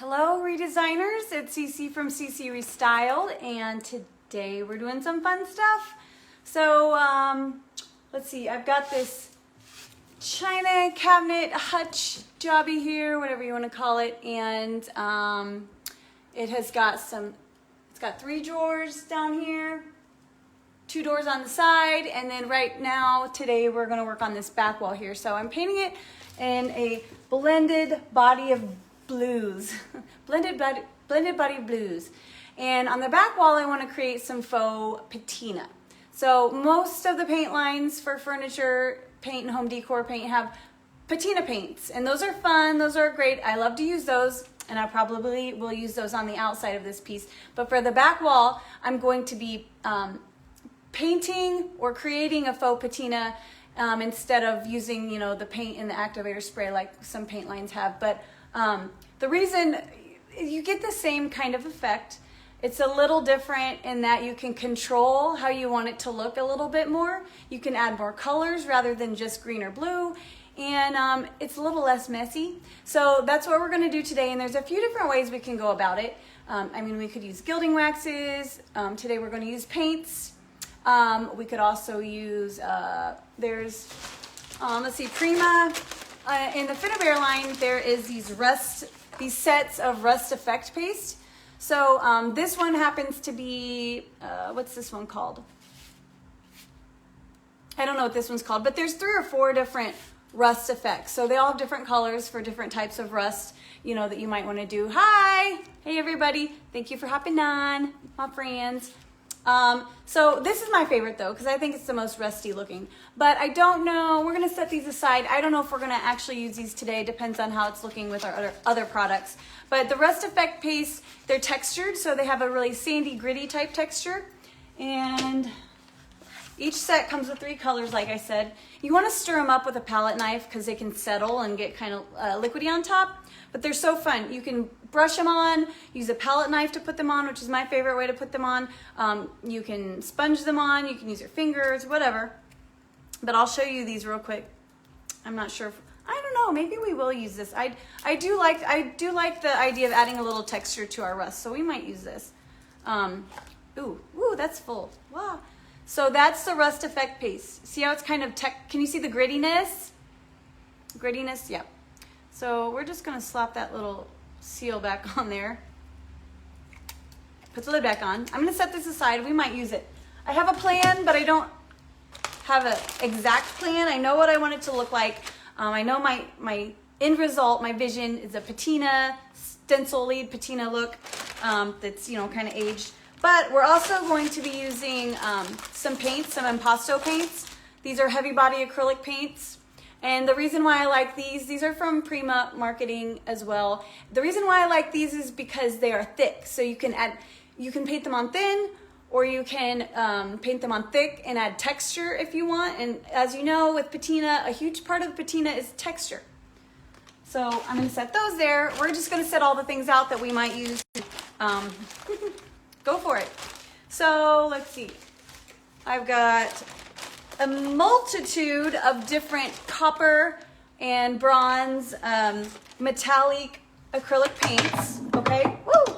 Hello redesigners, it's Cece from Cece Restyled, and today we're doing some fun stuff. So let's see, I've got this china cabinet hutch jobby here, whatever you want to call it, and it has got it's got 3 drawers down here, 2 doors on the side, and then right now today we're going to work on this back wall here. So I'm painting it in a blended body of blues, blended body blues, and on the back wall I want to create some faux patina. So most of the paint lines for furniture paint and home decor paint have patina paints, and those are fun, those are great. I love to use those, and I probably will use those on the outside of this piece. But for the back wall, I'm going to be painting or creating a faux patina instead of using, you know, the paint in the activator spray like some paint lines have. But the reason you get the same kind of effect, it's a little different in that you can control how you want it to look a little bit more. You can add more colors rather than just green or blue, and it's a little less messy. So that's what we're going to do today, and there's a few different ways we can go about it. I mean, we could use gilding waxes. Today we're going to use paints. We could also use, let's see, Prima. In the Finnabair line, there is these sets of rust effect paste. So this one happens to be, what's this one called? I don't know what this one's called, but there's 3 or 4 different rust effects. So they all have different colors for different types of rust, you know, that you might want to do. Hi! Hey everybody! Thank you for hopping on, my friends. So this is my favorite though, because I think it's the most rusty looking, but I don't know, we're going to set these aside. I don't know if we're going to actually use these today. Depends on how it's looking with our other products. But the rust effect paste, they're textured, so they have a really sandy, gritty type texture. And each set comes with 3 colors, like I said. You want to stir them up with a palette knife because they can settle and get kind of liquidy on top. But they're so fun. You can brush them on, use a palette knife to put them on, which is my favorite way to put them on. You can sponge them on, you can use your fingers, whatever. But I'll show you these real quick. I'm not sure I don't know, maybe we will use this. I do like the idea of adding a little texture to our rust, so we might use this. Ooh, that's full. Wow. So that's the rust effect paste. See how it's kind of can you see the grittiness? Grittiness, yeah. So we're just gonna slap that little seal back on there. Put the lid back on. I'm gonna set this aside. We might use it. I have a plan, but I don't have an exact plan. I know what I want it to look like. I know my end result, my vision is a patina, stencil lead patina look that's, you know, kind of aged. But we're also going to be using some paints, some Impasto paints. These are heavy body acrylic paints. And the reason why I like these are from Prima marketing as well. The reason why I like these is because they are thick. So you can paint them on thin, or you can paint them on thick and add texture if you want. And as you know, with patina, a huge part of patina is texture. So I'm gonna set those there. We're just gonna set all the things out that we might use. Go for it. So let's see. I've got a multitude of different copper and bronze metallic acrylic paints. Okay. Woo!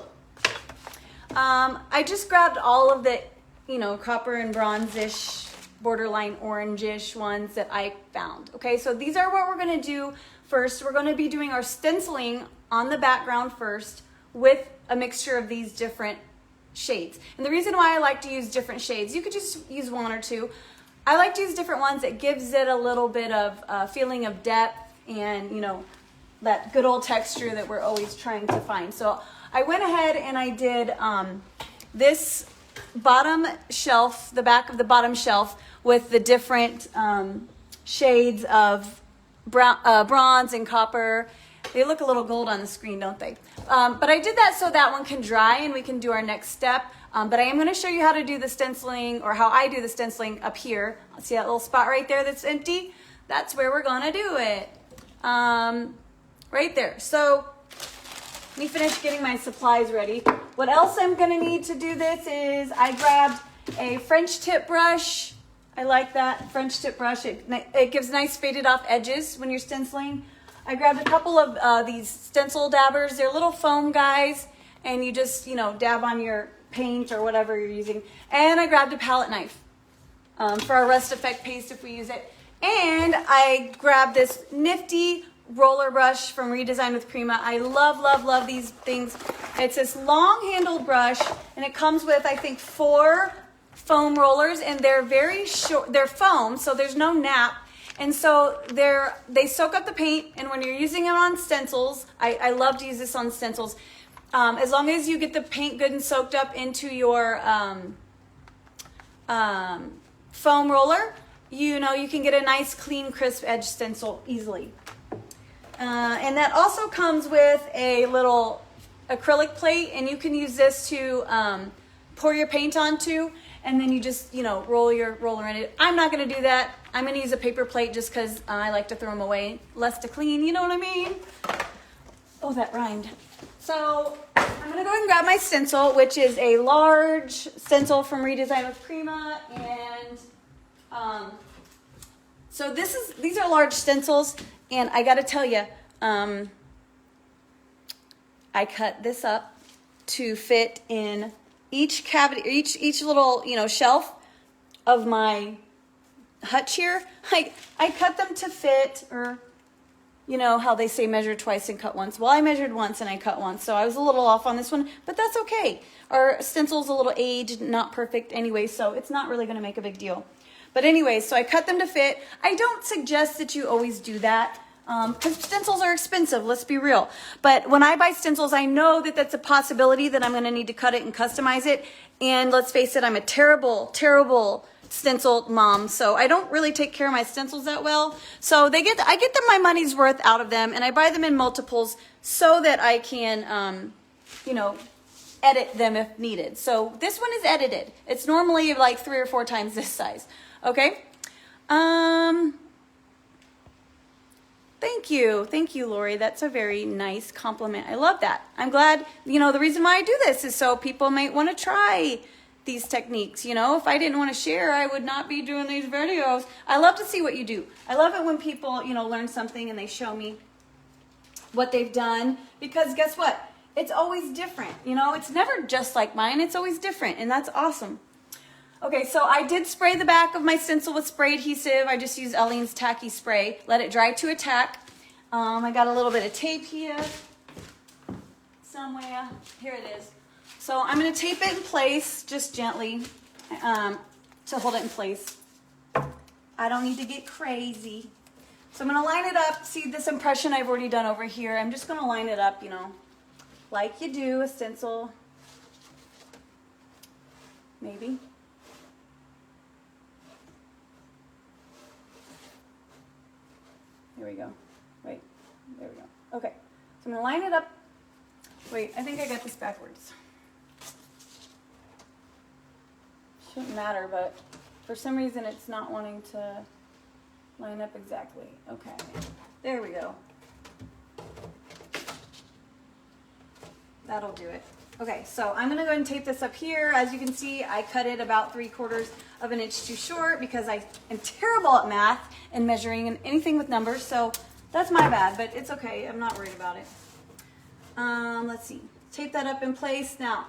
I just grabbed all of the, you know, copper and bronze-ish, borderline orange-ish ones that I found. Okay, so these are what we're going to do first. We're going to be doing our stenciling on the background first with a mixture of these different shades. And the reason why I like to use different shades, you could just use 1 or 2. I like to use different ones. It gives it a little bit of feeling of depth and, you know, that good old texture that we're always trying to find. So I went ahead and I did this bottom shelf, the back of the bottom shelf with the different shades of bronze and copper. They look a little gold on the screen, don't they? But I did that so that one can dry and we can do our next step. But I am going to show you how to do the stenciling, or how I do the stenciling up here. See that little spot right there that's empty? That's where we're going to do it. Right there. So let me finish getting my supplies ready. What else I'm going to need to do this is I grabbed a French tip brush. I like that French tip brush. It gives nice faded off edges when you're stenciling. I grabbed a couple of these stencil dabbers. They're little foam guys, and you just, you know, dab on your paint or whatever you're using. And I grabbed a palette knife for our rust effect paste if we use it. And I grabbed this nifty roller brush from Redesign with Prima. I love, love, love these things. It's this long handled brush, and it comes with, I think, 4 foam rollers, and they're very short. They're foam, so there's no nap. And so they soak up the paint, and when you're using it on stencils, I love to use this on stencils. As long as you get the paint good and soaked up into your foam roller, you know, you can get a nice, clean, crisp edge stencil easily. And that also comes with a little acrylic plate, and you can use this to pour your paint onto, and then you just, you know, roll your roller in it. I'm not going to do that. I'm going to use a paper plate just because I like to throw them away. Less to clean, you know what I mean? Oh, that rhymed. So I'm going to go ahead and grab my stencil, which is a large stencil from Redesign with Prima. And so these are large stencils. And I got to tell you, I cut this up to fit in each cavity, each little, you know, shelf of my hutch here. I cut them to fit, or you know how they say measure twice and cut once. Well, I measured once and I cut once, so I was a little off on this one, but that's okay. Our stencil's a little aged, not perfect anyway, so it's not really going to make a big deal. But anyway, so I cut them to fit. I don't suggest that you always do that, because stencils are expensive, let's be real. But when I buy stencils, I know that that's a possibility that I'm going to need to cut it and customize it. And let's face it, I'm a terrible, terrible stencil mom, so I don't really take care of my stencils that well. So I get them my money's worth out of them, and I buy them in multiples so that I can, you know, edit them if needed. So this one is edited. It's normally like 3 or 4 times this size. Okay. Thank you, Lori. That's a very nice compliment. I love that. I'm glad, you know, the reason why I do this is so people might want to try these techniques. You know, if I didn't want to share, I would not be doing these videos. I love to see what you do. I love it when people, you know, learn something and they show me what they've done, because guess what? It's always different. You know, it's never just like mine. It's always different, and that's awesome. Okay, so I did spray the back of my stencil with spray adhesive. I just used Eileen's tacky spray. Let it dry to a tack. I got a little bit of tape here somewhere. Here it is. So I'm going to tape it in place just gently to hold it in place. I don't need to get crazy. So I'm going to line it up. See this impression I've already done over here. I'm just going to line it up, you know, like you do a stencil. Maybe. Here we go. Wait, there we go. Okay, so I'm going to line it up. Wait, I think I got this backwards. Shouldn't matter, but for some reason it's not wanting to line up exactly. Okay, there we go. That'll do it. Okay, so I'm going to go ahead and tape this up here. As you can see, I cut it about 3/4 of an inch too short because I am terrible at math and measuring and anything with numbers, so that's my bad, but it's okay. I'm not worried about it. Let's see. Tape that up in place. Now,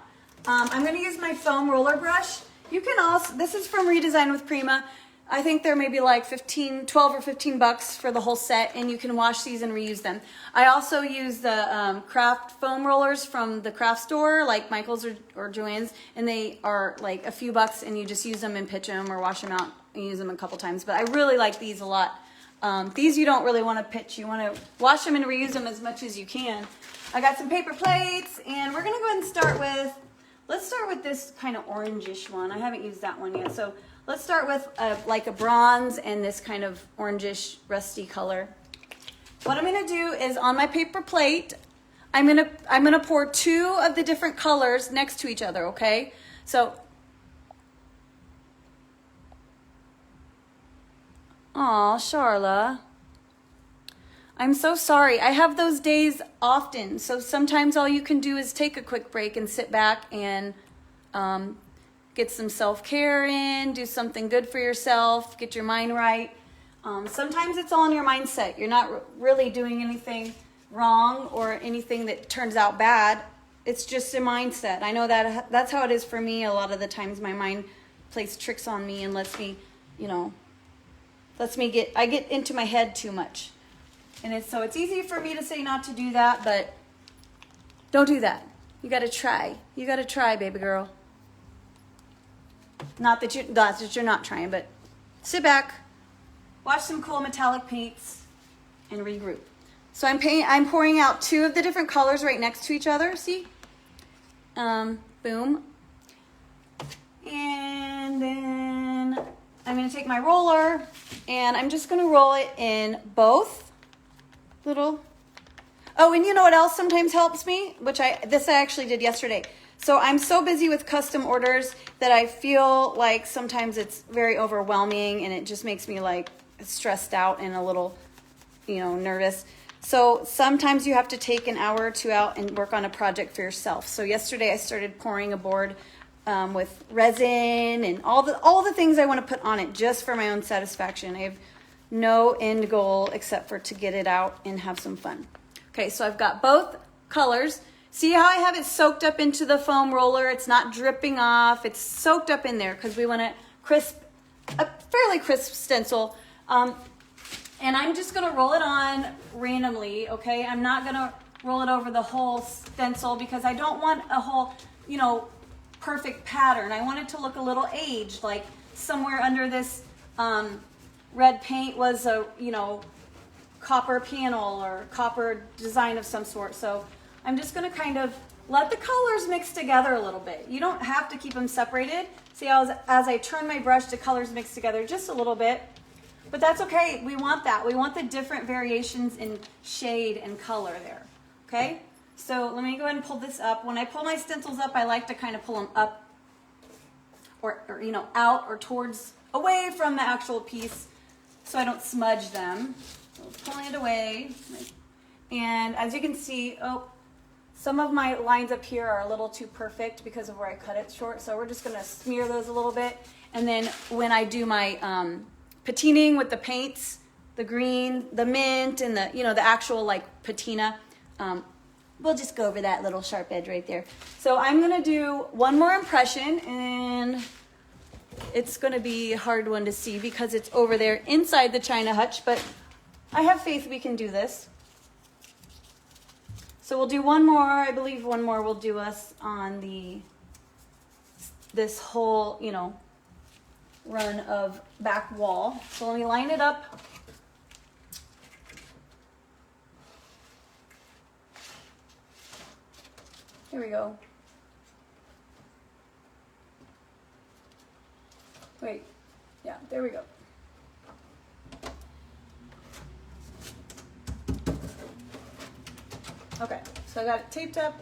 I'm going to use my foam roller brush. You can also, this is from Redesign with Prima. I think they're maybe like 12 or 15 bucks for the whole set, and you can wash these and reuse them. I also use the craft foam rollers from the craft store, like Michael's or Joann's, and they are like a few bucks, and you just use them and pitch them or wash them out and use them a couple times. But I really like these a lot. These you don't really want to pitch. You want to wash them and reuse them as much as you can. I got some paper plates, and we're going to go ahead and start with, let's start with this kind of orangish one. I haven't used that one yet, so let's start with like a bronze and this kind of orangish rusty color. What I'm going to do is on my paper plate, I'm going to pour 2 of the different colors next to each other, okay? So, aw, Charla. I'm so sorry. I have those days often, so sometimes all you can do is take a quick break and sit back and get some self-care in, do something good for yourself, get your mind right. Sometimes it's all in your mindset. You're not really doing anything wrong or anything that turns out bad. It's just a mindset. I know that that's how it is for me. A lot of the times my mind plays tricks on me and lets me, you know, I get into my head too much. And so it's easy for me to say not to do that, but don't do that. You got to try. You got to try, baby girl. Not that you're not trying, but sit back, watch some cool metallic paints, and regroup. So I'm pouring out 2 of the different colors right next to each other. See? Boom. And then I'm going to take my roller and I'm just going to roll it in both little. Oh, and you know what else sometimes helps me? This I actually did yesterday. So I'm so busy with custom orders that I feel like sometimes it's very overwhelming and it just makes me like stressed out and a little, you know, nervous. So sometimes you have to take an hour or 2 out and work on a project for yourself. So yesterday I started pouring a board with resin and all the things I want to put on it just for my own satisfaction. I have no end goal except for to get it out and have some fun. Okay, so I've got both colors. See how I have it soaked up into the foam roller? It's not dripping off. It's soaked up in there because we want a fairly crisp stencil. And I'm just going to roll it on randomly, okay? I'm not going to roll it over the whole stencil because I don't want a whole, you know, perfect pattern. I want it to look a little aged, like somewhere under this red paint was a, you know, copper panel or copper design of some sort. So I'm just going to kind of let the colors mix together a little bit. You don't have to keep them separated. See how as I turn my brush, the colors mix together just a little bit. But that's okay. We want that. We want the different variations in shade and color there. Okay? So let me go ahead and pull this up. When I pull my stencils up, I like to kind of pull them up or you know, out or towards, away from the actual piece so I don't smudge them. So pulling it away. And as you can see, some of my lines up here are a little too perfect because of where I cut it short. So we're just going to smear those a little bit. And then when I do my patining with the paints, the green, the mint, and the, you know, the actual like patina, we'll just go over that little sharp edge right there. So I'm going to do one more impression, and it's going to be a hard one to see because it's over there inside the China hutch, but I have faith we can do this. So we'll do one more. I believe one more will do us on this whole, you know, run of back wall. So let me line it up. Here we go. Wait, yeah, there we go. Okay, so I got it taped up.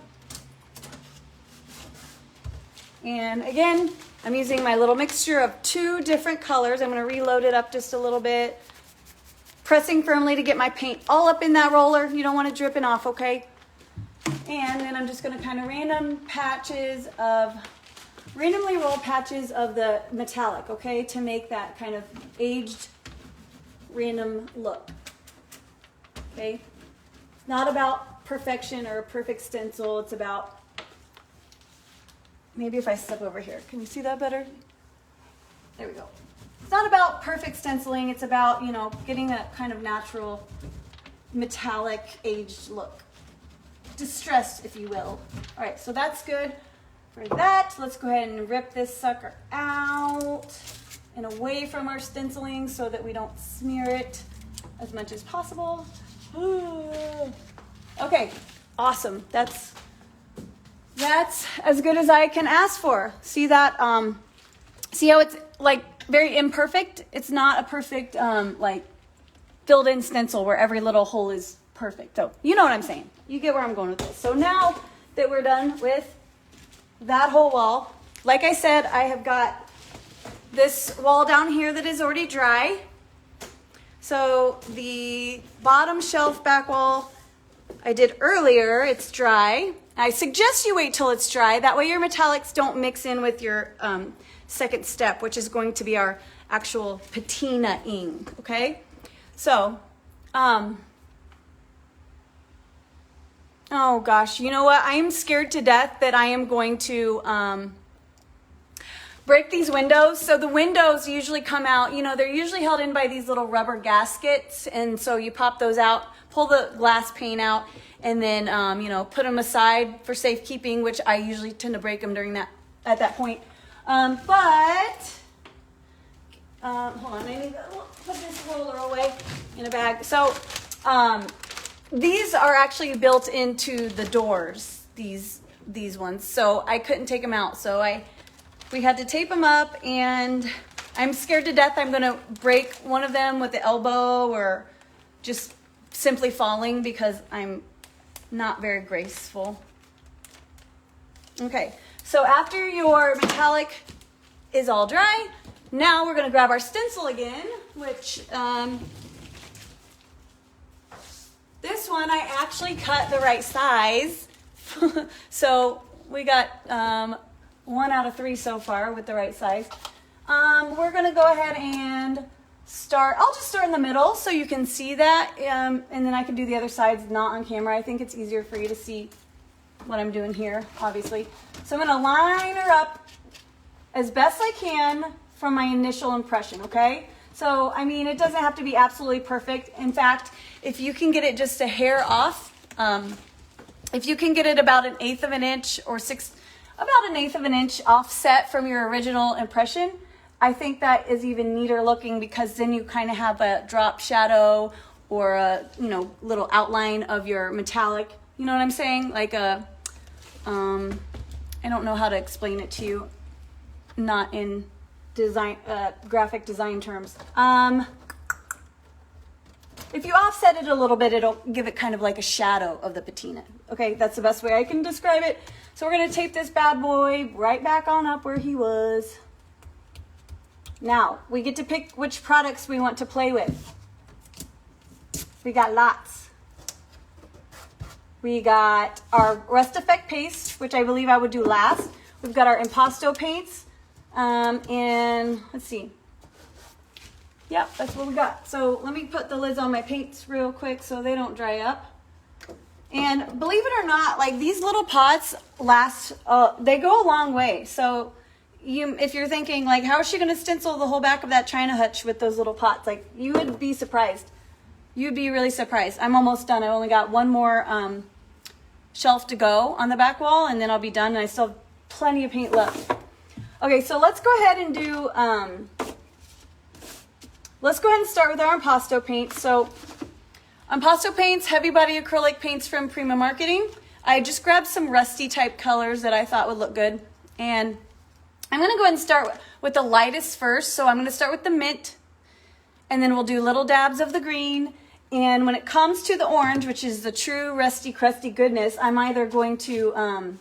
And again, I'm using my little mixture of 2 different colors. I'm going to reload it up just a little bit. Pressing firmly to get my paint all up in that roller. You don't want it dripping off, okay? And then I'm just going to kind of randomly roll patches of the metallic, okay? To make that kind of aged, random look. Okay? It's not about perfection or a perfect stencil. It's about, maybe if I step over here, can you see that better? There we go. It's not about perfect stenciling. It's about, you know, getting that kind of natural metallic aged look. Distressed, if you will. All right, so that's good for that. Let's go ahead and rip this sucker out and away from our stenciling so that we don't smear it as much as possible. Okay, awesome. That's as good as I can ask for. See that? See how it's like very imperfect? It's not a perfect like filled in stencil where every little hole is perfect. So you know what I'm saying. You get where I'm going with this. So now that we're done with that whole wall, like I said, I have got this wall down here that is already dry. So the bottom shelf back wall I did earlier, it's dry. I suggest you wait till it's dry. That way your metallics don't mix in with your second step, which is going to be our actual patina-ing, okay? So, oh gosh, you know what? I am scared to death that I am going to break these windows. So the windows usually come out, you know, they're usually held in by these little rubber gaskets. And so you pop those out, pull the glass pane out, and then, you know, put them aside for safekeeping, which I usually tend to break them during that, at that point. Hold on, I need to put this roller away in a bag. So, these are actually built into the doors, these ones. So I couldn't take them out. So we had to tape them up, and I'm scared to death I'm gonna break one of them with the elbow or just simply falling because I'm not very graceful. Okay, so after your metallic is all dry, now we're gonna grab our stencil again, which this one I actually cut the right size. So we got 1 out of 3 so far with the right size. We're gonna go ahead and start. I'll just start in the middle so you can see that, and then I can do the other sides not on camera. I think it's easier for you to see what I'm doing here, obviously. So I'm gonna line her up as best I can from my initial impression, okay? So, I mean, it doesn't have to be absolutely perfect. In fact, if you can get it just a hair off, if you can get it about 1/8 of an inch or about 1/8 of an inch offset from your original impression, I think that is even neater looking, because then you kind of have a drop shadow or a, you know, little outline of your metallic. You know what I'm saying? Like a, I don't know how to explain it to you, not in design, graphic design terms. If you offset it a little bit, it'll give it kind of like a shadow of the patina. Okay, that's the best way I can describe it. So we're gonna tape this bad boy right back on up where he was. Now, we get to pick which products we want to play with. We got lots. We got our Rust Effect paste, which I believe I would do last. We've got our Impasto paints, and let's see. Yep, that's what we got. So let me put the lids on my paints real quick so they don't dry up. And believe it or not, like, these little pots last, they go a long way. So if you're thinking, like, how is she going to stencil the whole back of that china hutch with those little pots? Like, you would be surprised. You'd be really surprised. I'm almost done. I only got one more shelf to go on the back wall, and then I'll be done. And I still have plenty of paint left. Okay, so let's go ahead and do, let's go ahead and start with our Impasto paint. So Impasto paints, heavy body acrylic paints from Prima Marketing. I just grabbed some rusty type colors that I thought would look good. And I'm gonna go ahead and start with the lightest first. So I'm gonna start with the mint, and then we'll do little dabs of the green. And when it comes to the orange, which is the true rusty crusty goodness, I'm either going to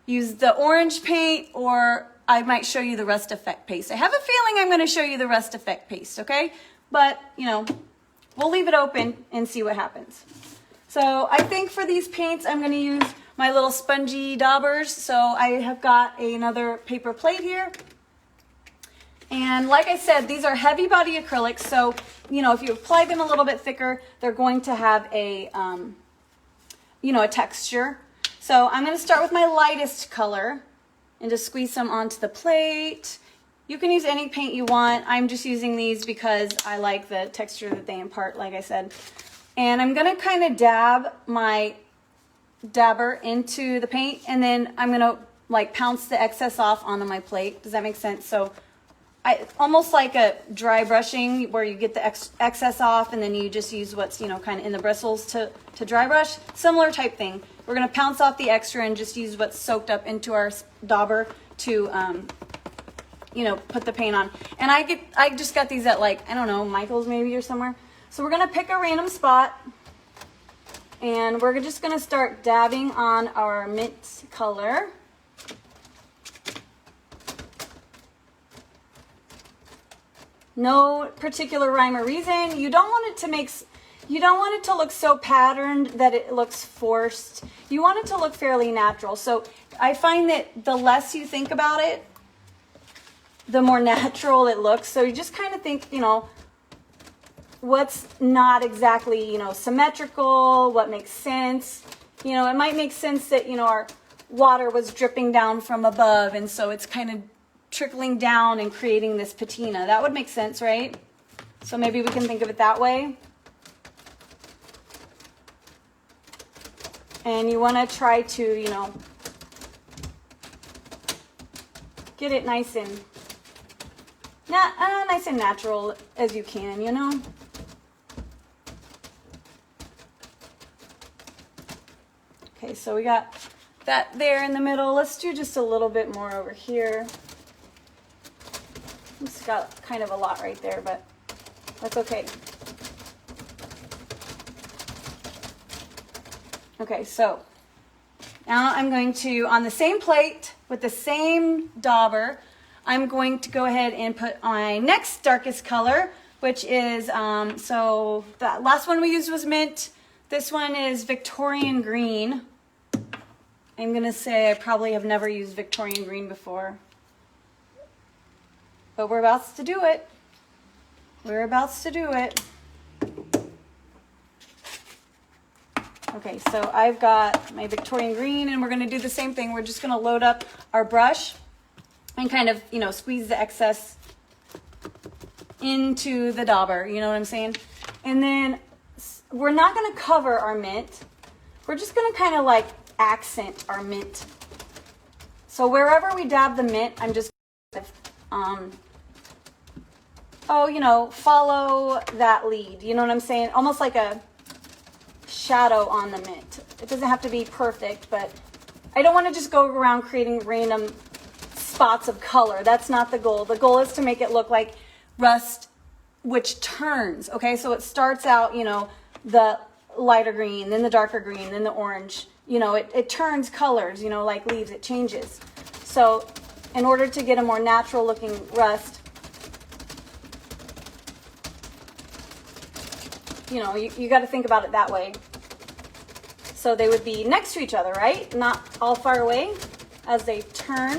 use the orange paint, or I might show you the Rust Effect paste. I have a feeling I'm gonna show you the Rust Effect paste, okay? But, you know, we'll leave it open and see what happens. So I think for these paints, I'm gonna use my little spongy daubers. So I have got another paper plate here. And like I said, these are heavy body acrylics. So, you know, if you apply them a little bit thicker, they're going to have a, you know, a texture. So I'm gonna start with my lightest color and just squeeze some onto the plate. You can use any paint you want. I'm just using these because I like the texture that they impart, like I said. And I'm gonna kind of dab my dabber into the paint, and then I'm gonna like pounce the excess off onto my plate. Does that make sense? So almost like a dry brushing where you get the excess off, and then you just use what's, you know, kind of in the bristles to dry brush. Similar type thing. We're gonna pounce off the extra and just use what's soaked up into our dauber to, you know, put the paint on. And I just got these at, like, I don't know, Michael's maybe or somewhere. So we're gonna pick a random spot, and we're just gonna start dabbing on our mint color. No particular rhyme or reason. You don't want it to look so patterned that it looks forced. You want it to look fairly natural. So I find that the less you think about it, the more natural it looks. So you just kind of think, you know, what's not exactly, you know, symmetrical, what makes sense. You know, it might make sense that, you know, our water was dripping down from above, and so it's kind of trickling down and creating this patina. That would make sense, right? So maybe we can think of it that way. And you want to try to, you know, get it nice and natural as you can, you know. Okay, so we got that there in the middle. Let's do just a little bit more over here. It's got kind of a lot right there, but that's okay. Okay, so now I'm going to, on the same plate with the same dauber, I'm going to go ahead and put my next darkest color, which is, so the last one we used was mint. This one is Victorian green. I'm gonna say I probably have never used Victorian green before, but we're about to do it. We're about to do it. Okay, so I've got my Victorian green, and we're gonna do the same thing. We're just gonna load up our brush and kind of, you know, squeeze the excess into the dauber, you know what I'm saying? And then we're not gonna cover our mint. We're just gonna kind of like accent our mint. So wherever we dab the mint, I'm just you know, follow that lead, you know what I'm saying? Almost like a shadow on the mint. It doesn't have to be perfect, but I don't want to just go around creating random spots of color. That's not the goal. The goal is to make it look like rust, which turns, okay? So it starts out, you know, the lighter green, then the darker green, then the orange. You know, it turns colors, you know, like leaves, it changes. So in order to get a more natural looking rust, you know, you got to think about it that way. So they would be next to each other, right? Not all far away as they turn.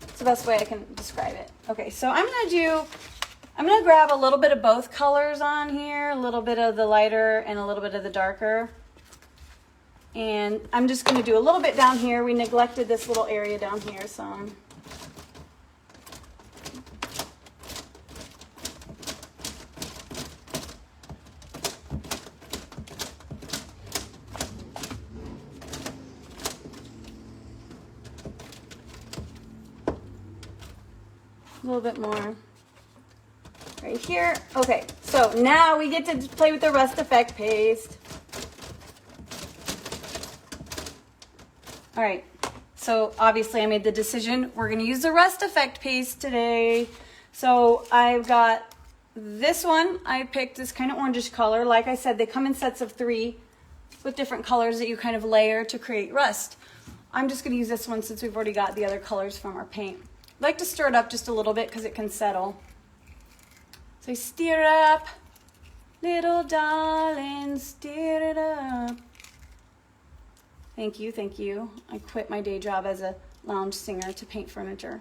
It's the best way I can describe it. Okay, so I'm gonna grab a little bit of both colors on here, a little bit of the lighter and a little bit of the darker. And I'm just gonna do a little bit down here. We neglected this little area down here some. A little bit more right here. Okay, so now we get to play with the rust effect paste. All right, so obviously I made the decision. We're gonna use the rust effect paste today. So I've got this one. I picked this kind of orangish color. Like I said, they come in sets of 3 with different colors that you kind of layer to create rust. I'm just gonna use this one since we've already got the other colors from our paint. I like to stir it up just a little bit because it can settle. So stir up, little darling, stir it up. Thank you, thank you. I quit my day job as a lounge singer to paint furniture.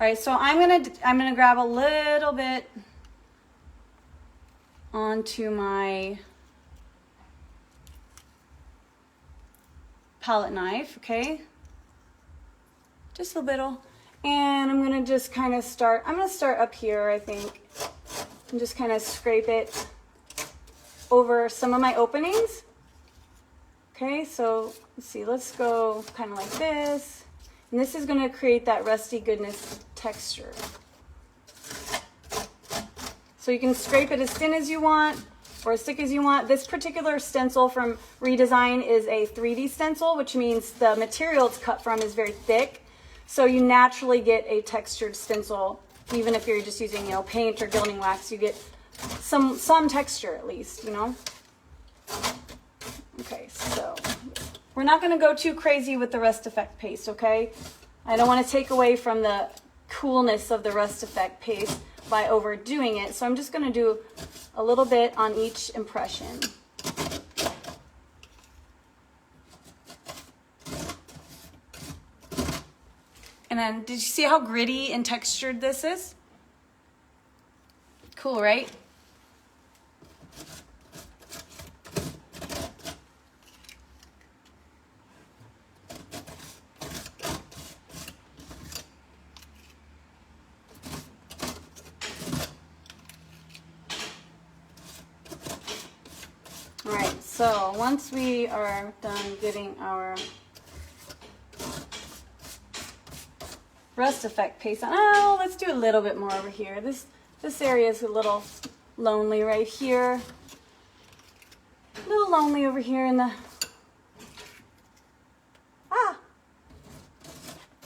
All right, so I'm gonna grab a little bit onto my palette knife, okay? Just a little. And I'm gonna just kind of start, I'm gonna start up here, I think, and just kind of scrape it over some of my openings. Okay, so let's see, let's go kind of like this. And this is gonna create that rusty goodness texture. So you can scrape it as thin as you want or as thick as you want. This particular stencil from Redesign is a 3D stencil, which means the material it's cut from is very thick. So you naturally get a textured stencil, even if you're just using, you know, paint or gilding wax, you get some texture at least, you know? Okay, so we're not gonna go too crazy with the rust effect paste, okay? I don't wanna take away from the coolness of the rust effect paste by overdoing it. So I'm just gonna do a little bit on each impression. And then, did you see how gritty and textured this is? Cool, right? So once we are done getting our rust effect paste on, oh, let's do a little bit more over here. This area is a little lonely right here. A little lonely over here in the,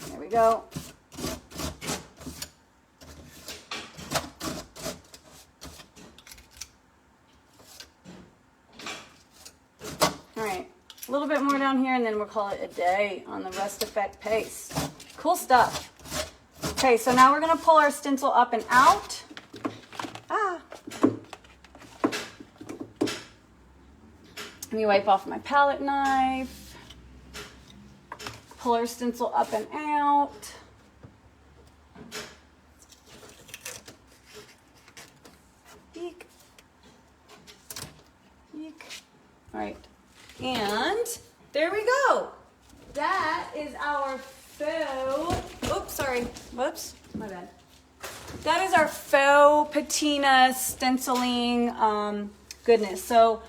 there we go. All right, a little bit more down here and then we'll call it a day on the rust effect paste. Cool stuff. Okay, so now we're gonna pull our stencil up and out. Let me wipe off my palette knife. Pull our stencil up and out. Eek. Eek. All right, and there we go. That is our faux, oops, sorry, whoops, my bad. That is our faux patina stenciling goodness. So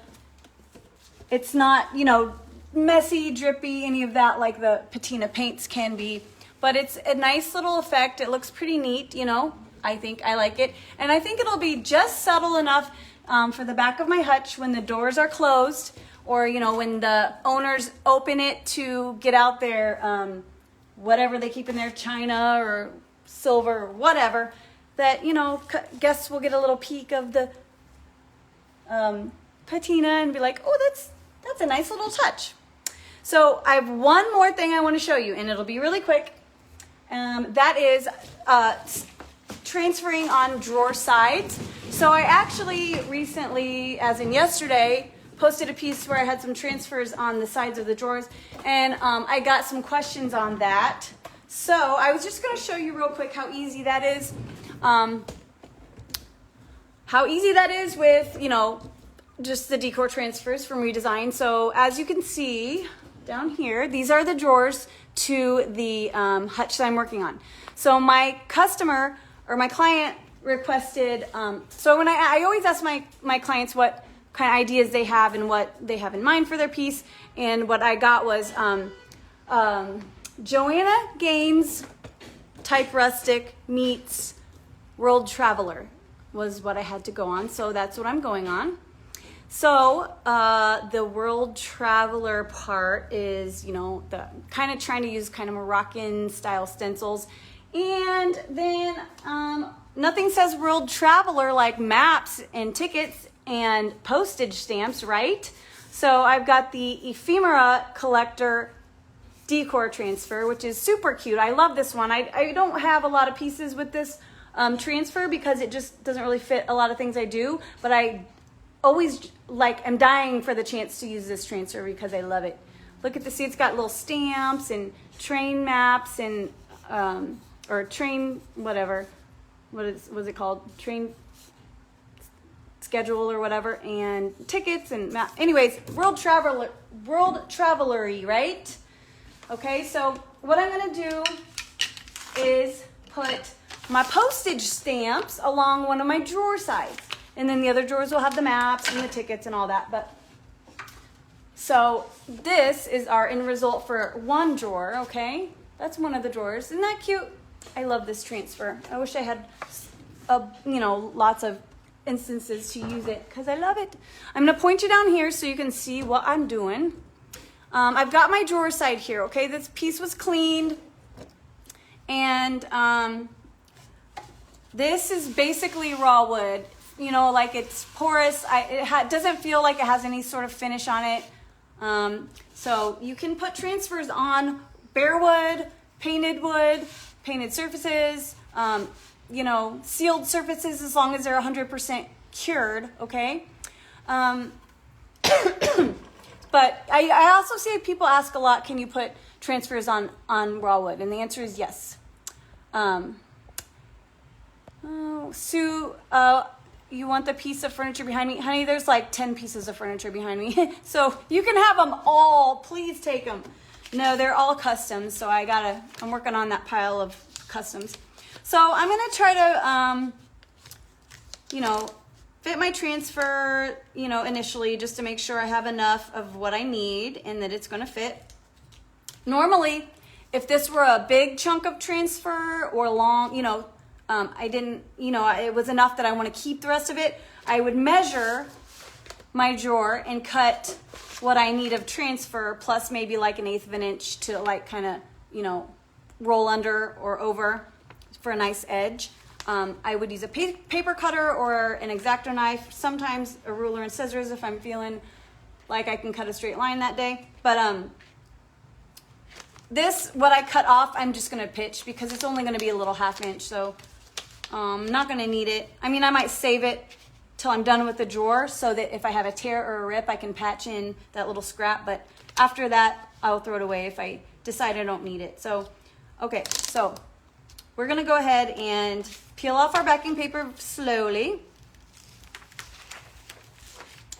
it's not, you know, messy, drippy, any of that like the patina paints can be, but it's a nice little effect. It looks pretty neat, you know, I think I like it. And I think it'll be just subtle enough for the back of my hutch when the doors are closed, or, you know, when the owners open it to get out their, whatever they keep in there, china or silver or whatever, that, you know, guests will get a little peek of the patina and be like, oh, that's a nice little touch. So I have one more thing I want to show you, and it'll be really quick. That is transferring on drawer sides. So I actually recently, as in yesterday, posted a piece where I had some transfers on the sides of the drawers, and I got some questions on that. So I was just going to show you real quick how easy that is. How easy that is with, you know, just the decor transfers from Redesign. So as you can see down here, these are the drawers to the hutch that I'm working on. So my customer or my client requested, so when I always ask my clients what kind of ideas they have and what they have in mind for their piece, and what I got was Joanna Gaines Type Rustic meets World Traveler was what I had to go on, so that's what I'm going on. So the World Traveler part is, you know, the kind of trying to use kind of Moroccan style stencils. And then nothing says World Traveler like maps and tickets and postage stamps, right? So I've got the Ephemera Collector Decor Transfer, which is super cute. I love this one. I don't have a lot of pieces with this transfer because it just doesn't really fit a lot of things I do, but I always I'm dying for the chance to use this transfer because I love it. Look at this, see, it's got little stamps and train maps and or train whatever, what's it called, train schedule or whatever, and tickets and map. Anyways, world traveler-y, right? Okay, so what I'm gonna do is put my postage stamps along one of my drawer sides. And then the other drawers will have the maps and the tickets and all that. But so this is our end result for one drawer, okay? That's one of the drawers. Isn't that cute? I love this transfer. I wish I had, you know, lots of instances to use it because I love it. I'm gonna point you down here so you can see what I'm doing. I've got my drawer side here, okay? This piece was cleaned, and this is basically raw wood. You know, like it's porous. It doesn't feel like it has any sort of finish on it. So you can put transfers on bare wood, painted surfaces, you know, sealed surfaces as long as they're 100% cured, okay? But I also see people ask a lot, can you put transfers on raw wood? And the answer is yes. Sue, you want the piece of furniture behind me? Honey, there's like 10 pieces of furniture behind me. So you can have them all. Please take them. No, they're all customs. So I'm working on that pile of customs. So I'm going to try to, you know, fit my transfer, you know, initially just to make sure I have enough of what I need and that it's gonna fit. Normally, if this were a big chunk of transfer or long, you know, I didn't, you know, it was enough that I want to keep the rest of it, I would measure my drawer and cut what I need of transfer plus maybe like 1/8 of an inch to like kind of, you know, roll under or over for a nice edge. I would use a paper cutter or an X-Acto knife, sometimes a ruler and scissors if I'm feeling like I can cut a straight line that day. But this, what I cut off, I'm just gonna pitch because it's only gonna be a little 1/2 inch, so I'm not gonna need it. I mean, I might save it till I'm done with the drawer so that if I have a tear or a rip, I can patch in that little scrap, but after that, I'll throw it away if I decide I don't need it. So, okay, so we're gonna go ahead and peel off our backing paper slowly.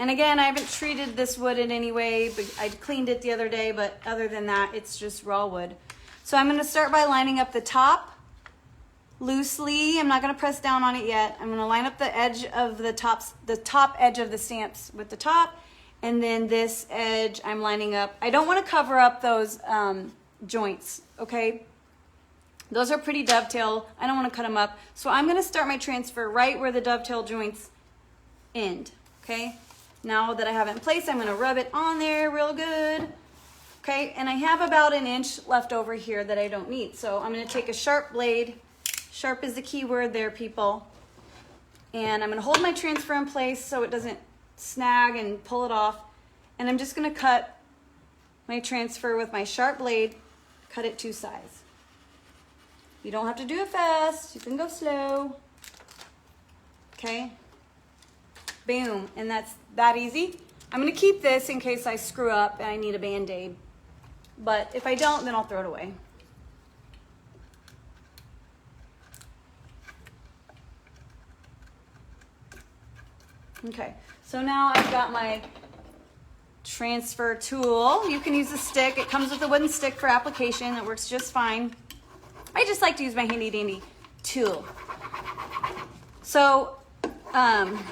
And again, I haven't treated this wood in any way, but I cleaned it the other day, but other than that, it's just raw wood. So I'm gonna start by lining up the top loosely. I'm not gonna press down on it yet. I'm gonna line up the edge of the top edge of the stamps with the top, and then this edge I'm lining up. I don't wanna cover up those joints, okay? Those are pretty dovetail. I don't wanna cut them up. So I'm gonna start my transfer right where the dovetail joints end, okay? Now that I have it in place, I'm gonna rub it on there real good. Okay, and I have about 1 inch left over here that I don't need. So I'm gonna take a sharp blade. Sharp is the key word there, people. And I'm gonna hold my transfer in place so it doesn't snag and pull it off. And I'm just gonna cut my transfer with my sharp blade, cut it 2 sides. You don't have to do it fast, you can go slow. Okay, boom, and that's that easy. I'm gonna keep this in case I screw up and I need a Band-Aid. But if I don't, then I'll throw it away. Okay, so now I've got my transfer tool. You can use a stick. It comes with a wooden stick for application. It works just fine. I just like to use my handy dandy tool. So, oh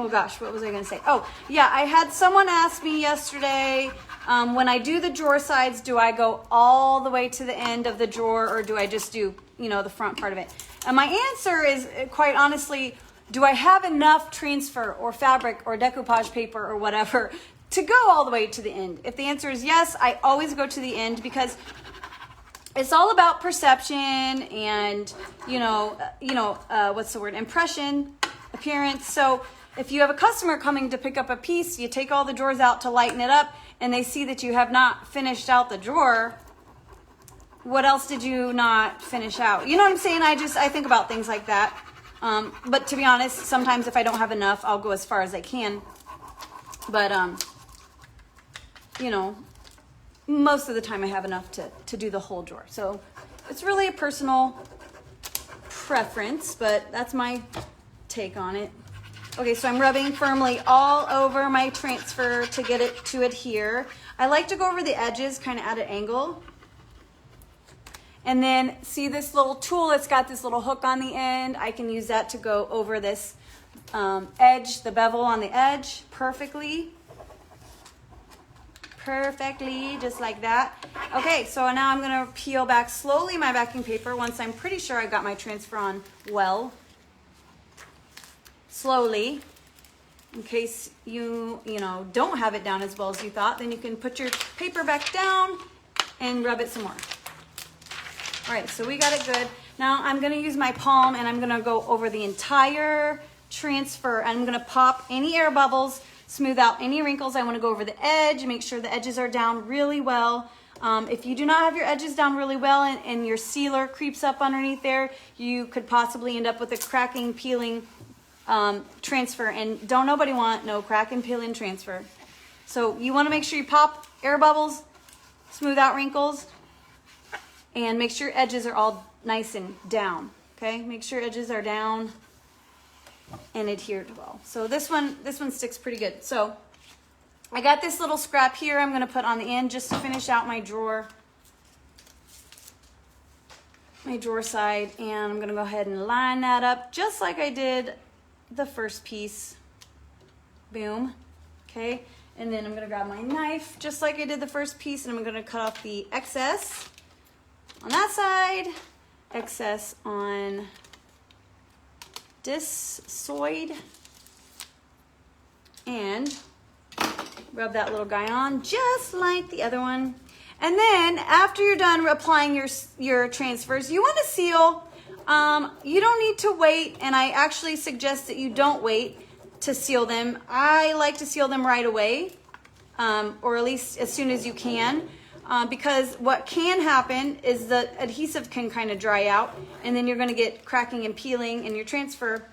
gosh, what was I gonna say? Oh, yeah, I had someone ask me yesterday, when I do the drawer sides, do I go all the way to the end of the drawer or do I just do, you know, the front part of it? And my answer is, quite honestly, do I have enough transfer or fabric or decoupage paper or whatever to go all the way to the end? If the answer is yes, I always go to the end because it's all about perception and, what's the word? Impression, appearance. So if you have a customer coming to pick up a piece, you take all the drawers out to lighten it up and they see that you have not finished out the drawer. What else did you not finish out? You know what I'm saying? I think about things like that. But to be honest, sometimes if I don't have enough, I'll go as far as I can. But, most of the time I have enough to do the whole drawer. So it's really a personal preference, but that's my take on it. Okay, so I'm rubbing firmly all over my transfer to get it to adhere. I like to go over the edges, kind of at an angle. And then see this little tool, it's got this little hook on the end. I can use that to go over this edge, the bevel on the edge perfectly. Perfectly, just like that. Okay, so now I'm gonna peel back slowly my backing paper once I'm pretty sure I got my transfer on well. Slowly, in case you don't have it down as well as you thought, then you can put your paper back down and rub it some more. All right, so we got it good. Now I'm gonna use my palm and I'm gonna go over the entire transfer. I'm gonna pop any air bubbles, smooth out any wrinkles. I wanna go over the edge, make sure the edges are down really well. If you do not have your edges down really well and your sealer creeps up underneath there, you could possibly end up with a cracking, peeling transfer, and don't nobody want no crack and peeling transfer. So you wanna make sure you pop air bubbles, smooth out wrinkles, and make sure your edges are all nice and down, okay? Make sure edges are down and adhered well. So this one sticks pretty good. So I got this little scrap here I'm gonna put on the end just to finish out my drawer side, and I'm gonna go ahead and line that up just like I did the first piece. Boom. Okay. And then I'm going to grab my knife just like I did the first piece, and I'm going to cut off the excess on that side, excess on this side, and rub that little guy on just like the other one. And then after you're done applying your transfers, you want to seal. You don't need to wait, and I actually suggest that you don't wait to seal them. I like to seal them right away, or at least as soon as you can, because what can happen is the adhesive can kind of dry out, and then you're going to get cracking and peeling, and your transfer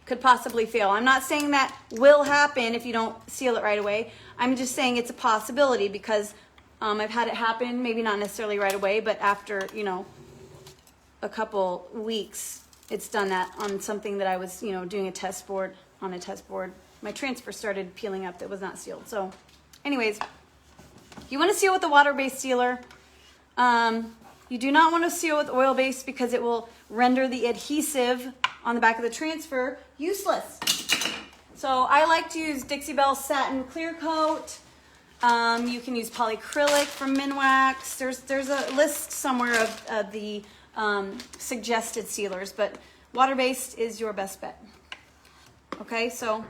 could possibly fail. I'm not saying that will happen if you don't seal it right away. I'm just saying it's a possibility, because I've had it happen, maybe not necessarily right away, but after, you know, a couple weeks, it's done that on something that I was, you know, doing a test board, on a test board. My transfer started peeling up that was not sealed. So anyways, you want to seal with a water-based sealer. You do not want to seal with oil-based, because it will render the adhesive on the back of the transfer useless. So I like to use Dixie Belle Satin Clear Coat. You can use polyacrylic from Minwax. There's a list somewhere of the suggested sealers, but water-based is your best bet. Okay, so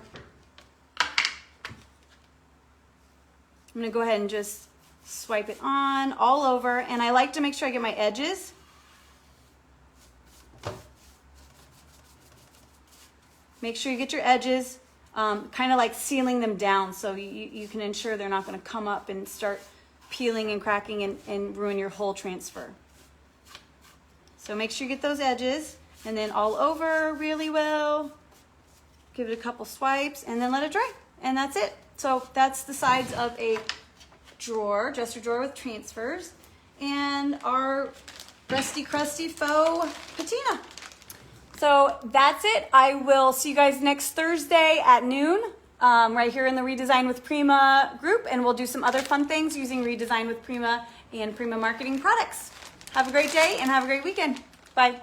I'm gonna go ahead and just swipe it on all over, and I like to make sure I get my edges. Make sure you get your edges, kind of like sealing them down, so you can ensure they're not going to come up and start peeling and cracking and ruin your whole transfer. So make sure you get those edges, and then all over really well. Give it a couple swipes, and then let it dry, and that's it. So that's the sides of a drawer, dresser drawer with transfers, and our rusty crusty faux patina. So that's it. I will see you guys next Thursday at noon, right here in the Redesign with Prima group, and we'll do some other fun things using Redesign with Prima and Prima marketing products. Have a great day and have a great weekend. Bye.